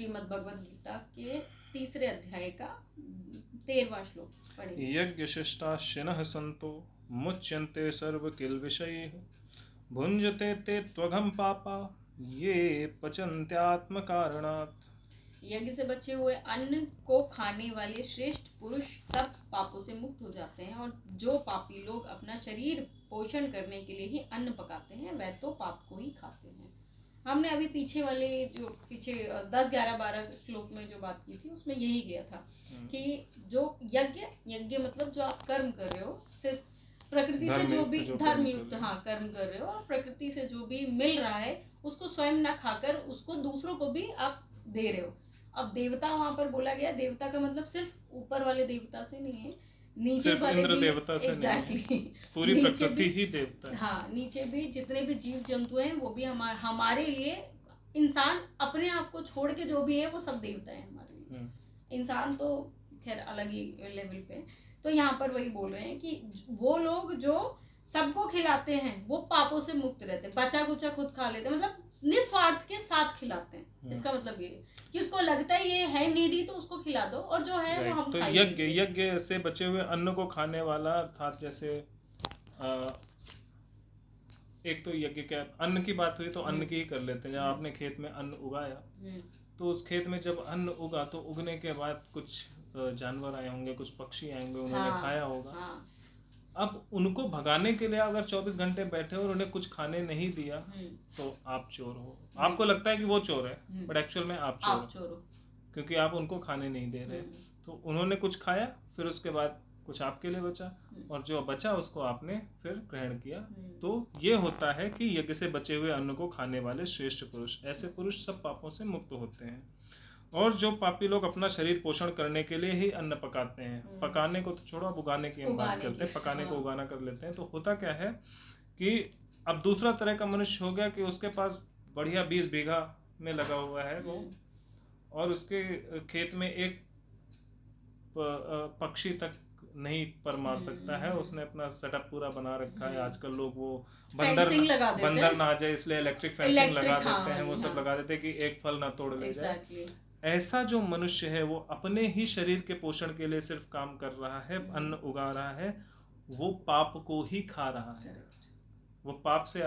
श्रीमद् भगवद गीता के 3 अध्याय का 13वां श्लोक पढ़ेंगे। यज्ञशिष्टाशिनः सन्तो मुच्यन्ते सर्वकिल्बिषैः भुञ्जते ते त्वघं पापा ये पचन्त्यात्मकारणात्। यज्ञ से बचे हुए अन्न को खाने वाले श्रेष्ठ पुरुष सब पापों से मुक्त हो जाते हैं, और जो पापी लोग अपना शरीर पोषण करने के लिए ही अन्न पकाते हैं वह तो पाप को ही खाते हैं। हमने अभी पीछे 10, 11, 12 श्लोक में जो बात की थी उसमें यही किया था कि जो यज्ञ मतलब जो आप कर्म कर रहे हो, सिर्फ प्रकृति से जो भी धर्मयुक्त कर्म कर रहे हो, और प्रकृति से जो भी मिल रहा है उसको स्वयं ना खाकर उसको दूसरों को भी आप दे रहे हो। अब देवता वहां पर बोला गया, देवता का मतलब सिर्फ ऊपर वाले देवता से नहीं है, नीचे वाले इंद्र देवता से नहीं, पूरी प्रकृति ही देवता है। हाँ, नीचे भी जितने भी जीव जंतु हैं वो भी हमारे लिए, इंसान अपने आप को छोड़ के जो भी है वो सब देवता है हमारे लिए। इंसान तो खैर अलग ही लेवल पे। तो यहाँ पर वही बोल रहे हैं कि वो लोग जो सबको खिलाते हैं वो पापों से मुक्त रहते हैं, बचा कुचा खुद खा लेते हैं, मतलब निस्वार्थ के साथ खिलाते हैं। इसका मतलब ये कि उसको लगता है ये है नीडी तो उसको खिला दो, और जो है वो हम तो यज्ञ से बचे हुए अन्न को खाने वाला, अर्थात जैसे एक तो यज्ञ के अन्न की बात हुई तो अन्न की ही कर लेते हैं। जब आपने खेत में अन्न उगाया तो उस खेत में जब अन्न उगा तो उगने के बाद कुछ जानवर आए होंगे, कुछ पक्षी आएंगे, उन्होंने खाया होगा। अब उनको भगाने के लिए अगर 24 घंटे बैठे और उन्हें कुछ खाने नहीं दिया तो आप चोर हो। आपको लगता है कि वो चोर है, बट एक्चुअल में आप चोर हो, क्योंकि आप उनको खाने नहीं दे रहे। तो उन्होंने कुछ खाया, फिर उसके बाद कुछ आपके लिए बचा, और जो बचा उसको आपने फिर ग्रहण किया। तो ये होता है कि यज्ञ से बचे हुए अन्न को खाने वाले श्रेष्ठ पुरुष, ऐसे पुरुष सब पापों से मुक्त होते हैं। और जो पापी लोग अपना शरीर पोषण करने के लिए ही अन्न पकाते हैं, पकाने को तो छोड़ो, अब उगाने की हम बात करते हैं, पकाने को उगाना कर लेते हैं। तो होता क्या है कि अब दूसरा तरह का मनुष्य हो गया कि उसके पास बढ़िया 20 बीघा में लगा हुआ है वो, और उसके खेत में एक पक्षी तक नहीं पर मार सकता है। उसने अपना सेटअप पूरा बना रखा है। आजकल लोग वो बंदर ना आ जाए इसलिए इलेक्ट्रिक फेंसिंग लगा देते हैं, वो सब लगा देते हैं कि एक फल ना तोड़ ले जाए। ऐसा जो मनुष्य है वो अपने ही शरीर के पोषण के लिए सिर्फ काम कर रहा है, अन्न उगा रहा है, वो पाप को ही खा रहा है, वो पाप से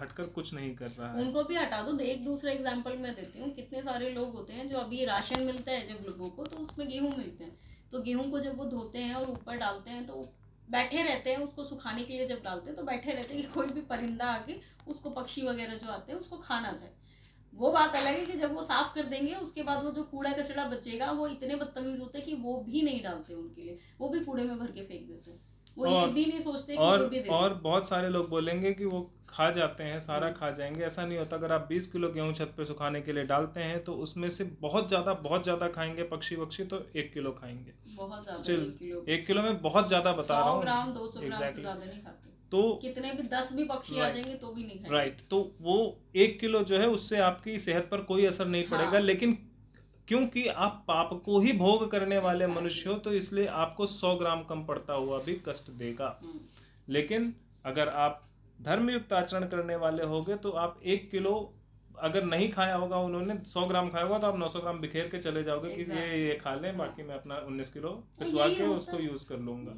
हटकर कुछ नहीं कर रहा है। उनको भी हटा दो। एक दूसरा एग्जांपल मैं देती हूँ। कितने सारे लोग होते हैं जो अभी राशन मिलता है जब लोगों को, तो उसमें गेहूं मिलते हैं, तो गेहूं को जब वो धोते हैं और ऊपर डालते हैं तो बैठे रहते हैं, उसको सुखाने के लिए जब डालते हैं तो बैठे रहते हैं कि कोई भी परिंदा आके उसको, पक्षी वगैरह जो आते हैं उसको खा ना जाए। वो बात अलग है कि जब वो साफ कर देंगे उसके बाद वो जो कूड़ा कचरा बचेगा वो इतने बदतमीज होते हैं कि वो भी नहीं डालते उनके लिए, वो भी कूड़े में भर के फेंक देते हैं। वो ये भी नहीं सोचते कि ये भी दे। और बहुत सारे लोग बोलेंगे कि वो खा जाते हैं, सारा खा जाएंगे। ऐसा नहीं होता। अगर आप 20 किलो गेहूं छत पे सुखाने के लिए डालते हैं तो उसमें से बहुत ज्यादा खाएंगे पक्षी तो 1 किलो खाएंगे। बहुत ज्यादा, 1 किलो में बहुत ज्यादा बता रहा हूँ, 100 ग्राम 200 ग्राम से ज्यादा नहीं खाते। तो कितने भी 10 भी पक्षी आ जाएंगे तो भी नहीं खाएंगे। राइट। तो वो 1 किलो जो है उससे आपकी सेहत पर कोई असर नहीं पड़ेगा। लेकिन क्योंकि आप पाप को ही भोग करने वाले मनुष्य हो तो इसलिए आपको 100 ग्राम कम पड़ता हुआ भी कष्ट देगा। लेकिन अगर आप धर्मयुक्त आचरण करने वाले होगे तो आप 1 किलो अगर नहीं खाया होगा, उन्होंने 100 ग्राम खाया होगा, तो आप 900 ग्राम बिखेर के चले जाओगे कि ये खा लें, बाकी मैं अपना 19 किलो पिसवा के उसको यूज कर लूंगा।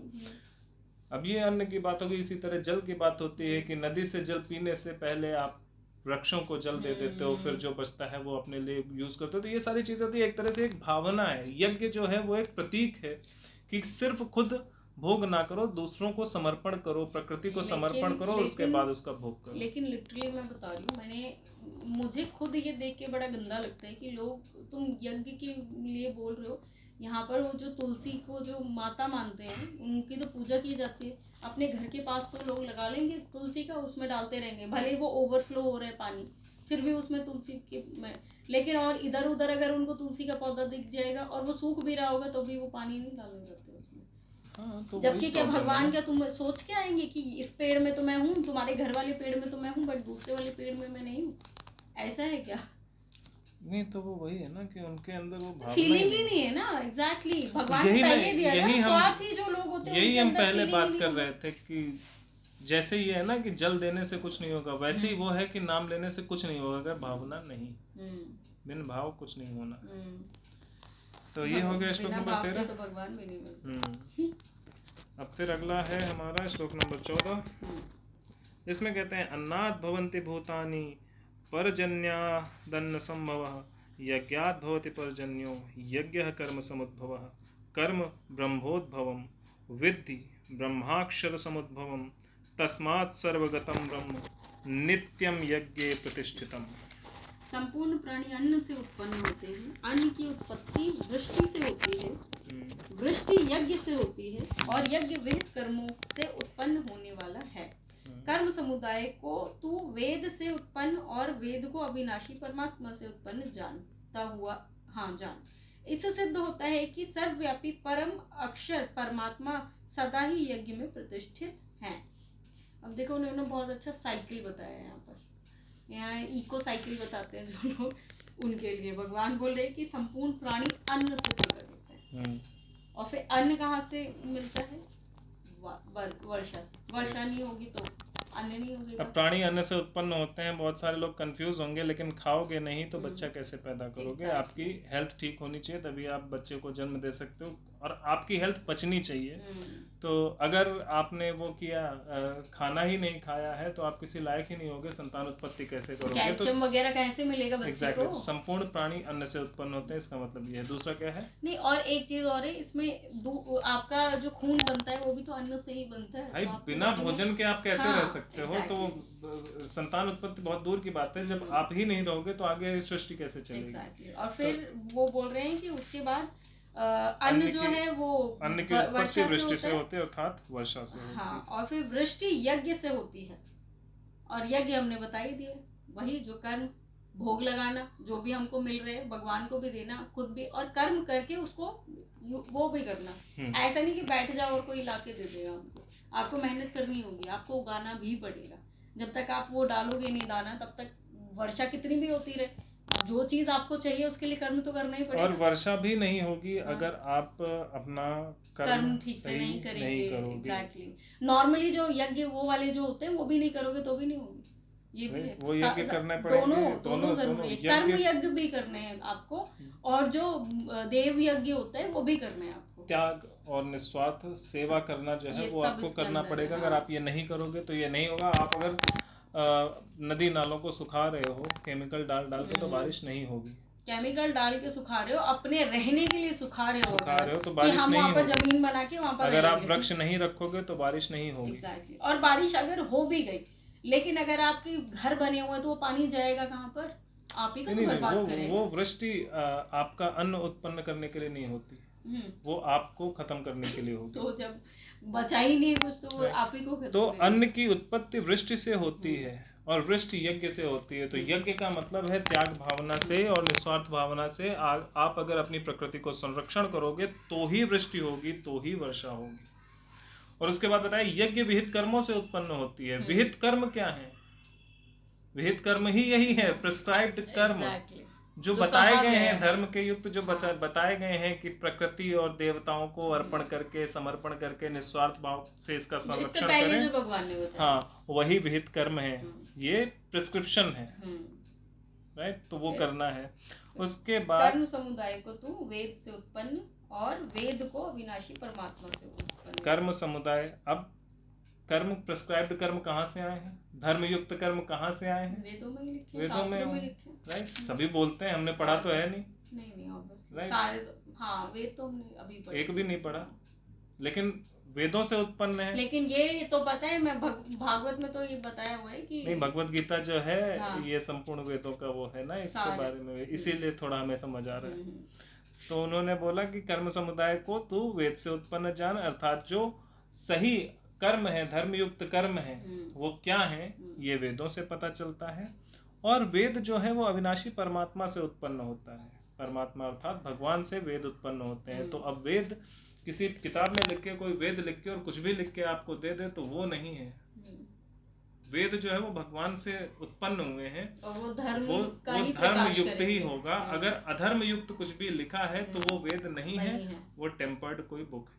अब ये अन्न की बात होगी। इसी तरह जल की बात होती है कि नदी से जल पीने से पहले आप वृक्षों को जल दे देते हो, फिर जो बचता है वो अपने लिए यूज करते हो। तो ये सारी चीजें होती है, एक तरह से एक भावना है। यज्ञ जो है वो एक प्रतीक है कि सिर्फ खुद भोग ना करो, दूसरों को समर्पण करो, प्रकृति को समर्पण करो, उसके बाद उसका भोग करो। लेकिन लिटरली मैं बता रही हूँ, मुझे खुद ये देख के बड़ा गंदा लगता है कि लोग, तुम यज्ञ के लिए बोल रहे हो, यहाँ पर वो जो तुलसी को जो माता मानते हैं उनकी तो पूजा की जाती है। अपने घर के पास तो लोग लगा लेंगे तुलसी का, उसमें डालते रहेंगे, भले ही वो ओवरफ्लो हो रहा है पानी, फिर भी उसमें तुलसी के में। लेकिन और इधर उधर अगर उनको तुलसी का पौधा दिख जाएगा और वो सूख भी रहा होगा तो भी वो पानी नहीं डालने जाते उसमें। तो जबकि क्या भगवान क्या तुम सोच के आएंगे कि इस पेड़ में तो मैं हूँ, तुम्हारे घर वाले पेड़ में तो मैं हूँ, बट दूसरे वाले पेड़ में मैं नहीं हूँ? ऐसा है क्या? नहीं, तो वो वही है ना कि उनके अंदर वो भावना फीलिंग ही नहीं है ना। एग्जैक्टली भगवान ने पहले दिया था, स्वार्थी जो लोग होते हैं यही हम पहले बात कर रहे थे कि जैसे ये है ना कि जल देने से कुछ नहीं होगा, वैसे ही वो है कि नाम लेने से कुछ नहीं होगा अगर भावना नहीं। बिन भाव कुछ नहीं होना। तो ये हो गया श्लोक नंबर 13। तो भगवान भी नहीं मिलते। अब फिर अगला है हमारा श्लोक नंबर 14। इसमें कहते हैं अन्नात् भवन्ति भूतानि पर्जन्यादन्न संभवः यज्ञात् भवति पर्जन्यो यज्ञः कर्म समुद्भवः कर्म ब्रह्मोद्भवम् विद्धि ब्रह्माक्षर समुद्भवम् तस्मात् सर्वगतं ब्रह्म नित्यं यज्ञे प्रतिष्ठितम्। संपूर्ण प्राणी अन्न से उत्पन्न होते हैं। अन्न की उत्पत्ति वृष्टि से होती है, वृष्टि यज्ञ से होती है और यज्ञ विहित कर्मों से उत्पन्न होने वाला है। कर्म समुदाय को तू वेद से उत्पन्न और वेद को अविनाशी परमात्मा से उत्पन्न जानता हुआ जान। इससे सिद्ध होता है कि सर्वव्यापी परम अक्षर परमात्मा सदा ही यज्ञ में प्रतिष्ठित हैं। अब देखो उन्होंने बहुत अच्छा साइकिल बताया यहाँ पर। यहाँ इको साइकिल बताते हैं जो लोग, उनके लिए भगवान बोल रहे हैं कि संपूर्ण प्राणी अन्न से प्रकट होता है। और फिर अन्न कहाँ से मिलता है? वर्षा से। वर्षा नहीं होगी तो अन्न नहीं होगी। अब प्राणी अन्न से उत्पन्न होते हैं। बहुत सारे लोग कंफ्यूज होंगे, लेकिन खाओगे नहीं तो बच्चा कैसे पैदा करोगे? आपकी हेल्थ ठीक होनी चाहिए, तभी आप बच्चे को जन्म दे सकते हो, और आपकी हेल्थ पचनी चाहिए। तो अगर आपने वो किया, खाना ही नहीं खाया है, तो आप किसी लायक ही नहीं होगे, संतान उत्पत्ति कैसे करोगे? कैल्शियम वगैरह कैसे मिलेगा बच्चे को? संपूर्ण प्राणी अन्न से उत्पन्न होते हैं, इसका मतलब ये है। दूसरा क्या है? नहीं, और एक चीज और है इसमें, आपका जो खून बनता है वो भी तो अन्न से ही बनता है। भाई बिना भोजन के आप कैसे रह सकते हो? तो संतान उत्पत्ति बहुत दूर की बात है। जब आप ही नहीं रहोगे तो आगे सृष्टि कैसे चलेगी? और फिर वो बोल रहे हैं कि उसके बाद अन्न जो है वो अन्न की उत्पत्ति वृष्टि से होती है, अर्थात वर्षा से होती है। और फिर वृष्टि यज्ञ से होती है, और यज्ञ हमने बता ही दिया, वही जो कर्म, भोग लगाना, जो भी हमको मिल रहे हैं भगवान को भी देना, खुद भी, और कर्म करके उसको वो भी करना। ऐसा नहीं कि बैठ जाओ और कोई लाके दे देगा हमको। आपको मेहनत करनी होगी, आपको उगाना भी पड़ेगा। जब तक आप वो डालोगे नहीं दाना, तब तक वर्षा कितनी भी होती रहे, जो चीज आपको चाहिए उसके लिए कर्म तो करना ही पड़ेगा। और वर्षा भी नहीं होगी अगर आप अपना कर्म ठीक से नहीं करेंगे। एग्जैक्टली। नॉर्मली जो यज्ञ वो वाले जो होते हैं वो भी नहीं करोगे तो भी नहीं होगी। ये भी है, वो यज्ञ करने पड़ेंगे। दोनों जरूरी है। कर्म यज्ञ भी करने हैं आपको, और जो देव यज्ञ होता है वो भी करने हैं आपको। त्याग और निस्वार्थ सेवा करना जो है वो आपको करना पड़ेगा। अगर आप ये नहीं करोगे तो ये नहीं होगा। आप अगर नदी नालों को सुखा रहे हो केमिकल डाल के, तो बारिश नहीं होगी। केमिकल डाल के सुखा रहे हो, अपने रहने के लिए सुखा रहे हो तो बारिश नहीं होगी। पर जमीन बना के वहाँ पर अगर आप वृक्ष नहीं रखोगे तो बारिश नहीं होगी। एग्जैक्टली। और बारिश अगर हो भी गई, लेकिन अगर आपके घर बने हुए तो वो पानी जाएगा कहाँ पर? आप ही को बर्बाद करेंगे। वो वृष्टि आपका अन्न उत्पन्न करने के लिए नहीं होती, वो आपको खत्म करने के लिए होती। तो जब बचा ही नहीं कुछ तो आप ही को। तो अन्न की उत्पत्ति वृष्टि से होती है और वृष्टि यज्ञ से होती है। तो यज्ञ का मतलब है त्याग भावना से और निस्वार्थ भावना से। आप अगर अपनी प्रकृति को संरक्षण करोगे तो ही वृष्टि होगी, तो ही वर्षा होगी। और उसके बाद बताया यज्ञ विहित कर्मों से उत्पन्न होती है। विहित कर्म क्या है? विहित कर्म ही यही है, प्रिस्क्राइब्ड कर्म। जो बताए गए हैं धर्म के युक्त, जो बताए गए हैं कि प्रकृति और देवताओं को अर्पण करके, समर्पण करके, निस्वार्थ भाव से इसका संरक्षण करें। जो भगवान ने बताया, हाँ, वही विहित कर्म है। ये प्रिस्क्रिप्शन है, राइट? तो वो करना है। उसके बाद कर्म समुदाय को तू वेद से उत्पन्न और वेद को अविनाशी परमात्मा से उत्पन्न। कर्म समुदाय, अब कर्म, प्रिस्क्राइब्ड कर्म कहाँ से आए हैं? धर्म युक्त कर्म कहाँ से आए हैं? वेदों में लिखे, वेदों में, राइट? सभी बोलते हैं, हमने पढ़ा तो है नहीं। नहीं ऑब्वियसली सारे तो, वेद तो हमने अभी पढ़ा, एक भी नहीं पढ़ा, लेकिन वेदों से उत्पन्न है। लेकिन ये तो पता है, मैं भागवत में तो ये बताया हुआ है कि नहीं, भगवत गीता जो है ये संपूर्ण वेदों का वो है ना, इसके बारे में, इसीलिए थोड़ा हमें समझ आ रहा है। तो उन्होंने बोला कि कर्म समुदाय को तू वेद से उत्पन्न जान, अर्थात जो सही कर्म है, धर्मयुक्त कर्म है, वो क्या है, ये वेदों से पता चलता है। और वेद जो है वो अविनाशी परमात्मा से उत्पन्न होता है। परमात्मा अर्थात भगवान से वेद उत्पन्न होते हैं। तो अब वेद किसी किताब में लिख के, कोई वेद लिख के और कुछ भी लिख के आपको दे दे तो वो नहीं है। वेद जो है वो भगवान से उत्पन्न हुए हैं, और वो धर्म युक्त ही होगा। अगर अधर्म युक्त कुछ भी लिखा है तो वो वेद नहीं है, वो टेम्पर्ड कोई बुक है।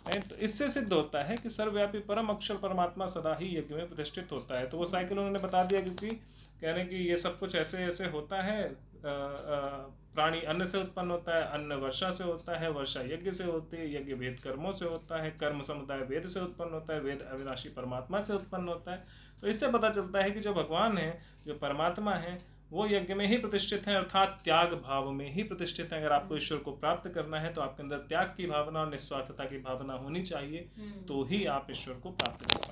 तो इससे सिद्ध होता है कि सर्वव्यापी परम अक्षर परमात्मा सदा ही यज्ञ में प्रतिष्ठित होता है। तो वो साइकिल उन्होंने बता दिया, क्योंकि कह रहे हैं कि ये सब कुछ ऐसे ऐसे होता है। प्राणी अन्न से उत्पन्न होता है, अन्न वर्षा से होता है, वर्षा यज्ञ से होती है, यज्ञ वेद कर्मों से होता है, कर्म समुदाय वेद से उत्पन्न होता है, वेद अविनाशी परमात्मा से उत्पन्न होता है। तो इससे पता चलता है कि जो भगवान है, जो परमात्मा है, वो यज्ञ में ही प्रतिष्ठित है, अर्थात त्याग भाव में ही प्रतिष्ठित है। अगर आपको ईश्वर को प्राप्त करना है तो आपके अंदर त्याग की भावना और निस्वार्थता की भावना होनी चाहिए, तो ही आप ईश्वर को प्राप्त कर पाएंगे।